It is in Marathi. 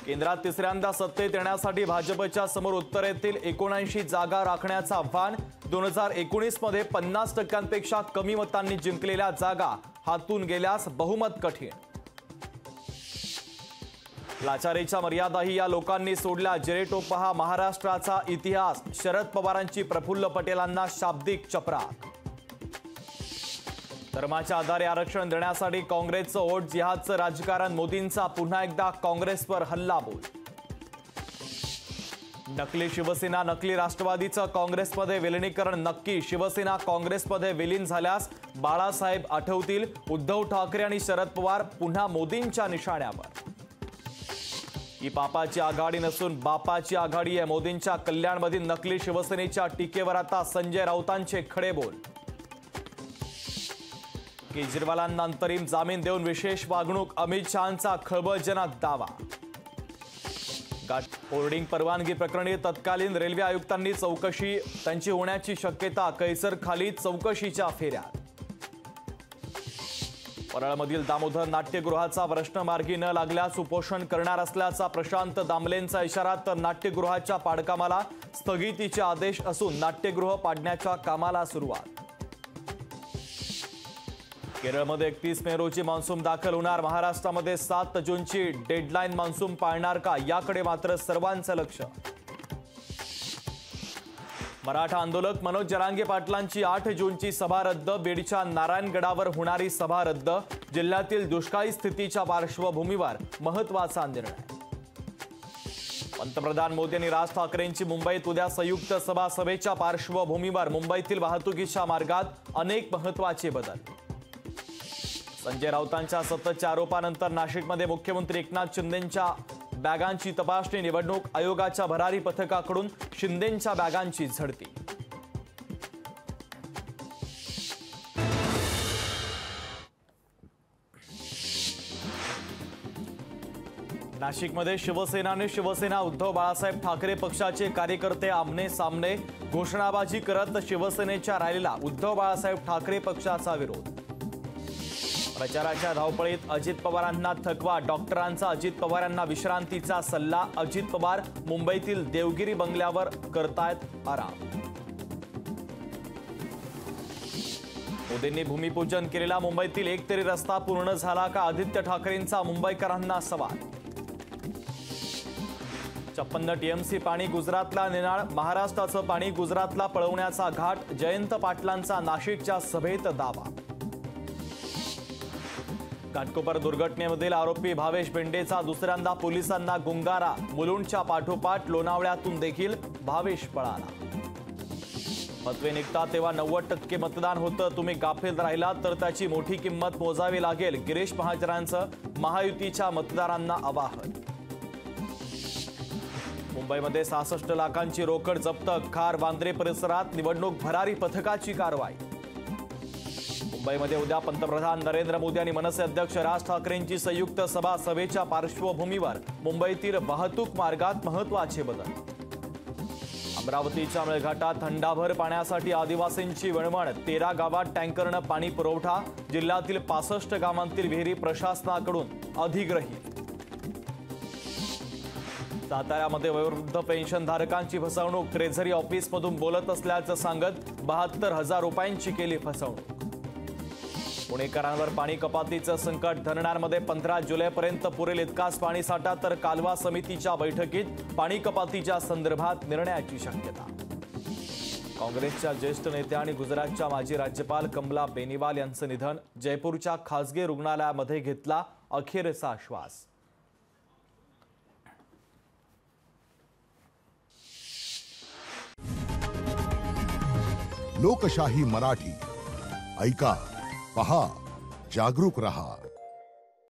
केंद्रात तिसऱ्यांदा सत्तेत येण्यासाठी भाजपच्या समोर उत्तरेतील 79 जागा राखण्याचं आव्हान। 2019 मध्ये 50% कमी मतांनी जिंकलेल्या जागा हातून गेल्यास बहुमत कठीण। लाचारीच्या मर्यादाही या लोकांनी सोडल्या। जिरेटोप पहा महाराष्ट्राचा इतिहास। शरद पवारांची प्रफुल्ल पटेलांना शाब्दिक चपराक। धर्माच्या आधारे आरक्षण देण्यासाठी काँग्रेसचं वोट जिहादचं राजकारण। मोदींचा पुन्हा एकदा काँग्रेसवर हल्लाबोल। नकली शिवसेना नकली राष्ट्रवादीचं काँग्रेसमध्ये विलीनीकरण नक्की। शिवसेना काँग्रेसमध्ये विलीन झाल्यास बाळासाहेब आठवतील। उद्धव ठाकरे आणि शरद पवार पुन्हा मोदींच्या निशाण्यावर। ही पापाची आघाडी नसून बापाची आघाडी आहे। मोदींच्या कल्याणमधील नकली शिवसेनेच्या टीकेवर आता संजय राऊतांचे खडे बोल। केजरीवालांना अंतरिम जामीन देऊन विशेष वागणूक। अमित शहांचा खळबळजनक दावा। होर्डिंग परवानगी प्रकरणी तत्कालीन रेल्वे आयुक्तांनी चौकशी त्यांची होण्याची शक्यता। कैसर खाली चौकशीच्या फेऱ्यात। परळमधील दामोदर नाट्यगृहाचा प्रश्न मार्गी न लागल्यास उपोषण करणार असल्याचा प्रशांत दामलेंचा इशारा। तर नाट्यगृहाच्या पाडकामाला स्थगितीचे आदेश असून नाट्यगृह पाडण्याच्या कामाला सुरुवात। केरळमध्ये 31 मे रोजी मान्सून दाखल होणार। महाराष्ट्रामध्ये 7 जूनची डेडलाईन मान्सून पाळणार का याकडे मात्र सर्वांचं लक्ष। मराठा आंदोलक मनोज जरांगे पाटलांची 8 जूनची सभा रद्द। बीडच्या नारायणगडावर होणारी सभा रद्द। जिल्ह्यातील दुष्काळी स्थितीच्या पार्श्वभूमीवर महत्त्वाचा निर्णय। पंतप्रधान मोदी आणि राज ठाकरेंची मुंबईत उद्या संयुक्त सभा। सभेच्या पार्श्वभूमीवर मुंबईतील वाहतुकीच्या मार्गात अनेक महत्त्वाचे बदल। संजय राऊतांच्या सततच्या आरोपानंतर नाशिकमध्ये मुख्यमंत्री एकनाथ शिंदेंच्या बॅगांची तपासणी। निवडणूक आयोगाच्या भरारी पथकाकडून शिंदेंच्या बॅगांची झडती। नाशिकमध्ये शिवसेना उद्धव बाळासाहेब ठाकरे पक्षाचे कार्यकर्ते आमने सामने। घोषणाबाजी करत शिवसेनेच्या रॅलीला उद्धव बाळासाहेब ठाकरे पक्षाचा विरोध। प्रचाराच्या धावपळीत अजित पवारांना थकवा। डॉक्टरांचा अजित पवारांना विश्रांतीचा सल्ला। अजित पवार मुंबईतील देवगिरी बंगल्यावर करतायत आराम। मोदींनी भूमिपूजन केलेला मुंबईतील एक तरी रस्ता पूर्ण झाला का? आदित्य ठाकरेंचा मुंबईकरांना सवाल। 56 टीएमसी पाणी गुजरातला नेणार। महाराष्ट्राचं पाणी गुजरातला पळवण्याचा घाट। जयंत पाटलांचा नाशिकच्या सभेत दावा। घाटकोपर दुर्घटनेमधील आरोपी भावेश बेंडेचा दुसऱ्यांदा पोलिसांना गुंगारा। मुलुंडच्या पाठोपाठ लोणावळ्यातून देखील भावेश पळाला। मतवे निघतात तेव्हा 90% मतदान होतं। तुम्ही गाफील राहिलात तर त्याची मोठी किंमत मोजावी लागेल। गिरीश महाजनांचं महायुतीच्या मतदारांना आवाहन। मुंबईमध्ये 66 लाखांची रोकड जप्त। खार वांद्रे परिसरात निवडणूक भरारी पथकाची कारवाई। मुंबईमध्ये उद्या पंतप्रधान नरेंद्र मोदी आणि मनसे अध्यक्ष राज ठाकरेंची संयुक्त सभा। सभेच्या पार्श्वभूमीवर मुंबईतील वाहतूक मार्गात महत्त्वाचे बदल। अमरावतीच्या मेळघाटात थंडाभर पाण्यासाठी आदिवासींची वणवण। 13 गावात टँकरनं पाणी पुरवठा। जिल्ह्यातील 65 गावांतील विहिरी प्रशासनाकडून अधिग्रहित। साताऱ्यामध्ये वयोवृद्ध पेन्शनधारकांची फसवणूक। ट्रेझरी ऑफिसमधून बोलत असल्याचं सांगत 72,000 रुपयांची केली फसवणूक। पुणेकरांवर पाणी कपातीचं संकट। धरणांमध्ये 15 जुलैपर्यंत पुरेल इतकाच पाणीसाठा। तर कालवा समितीच्या बैठकीत पाणी कपातीच्या संदर्भात निर्णयाची शक्यता। काँग्रेसच्या ज्येष्ठ नेत्या आणि गुजरातच्या माजी राज्यपाल कमला बेनिवाल यांचं निधन। जयपूरच्या खासगी रुग्णालयामध्ये घेतला अखेरचा श्वास। लोकशाही मराठी ऐका, पहा, जागरूक रहा।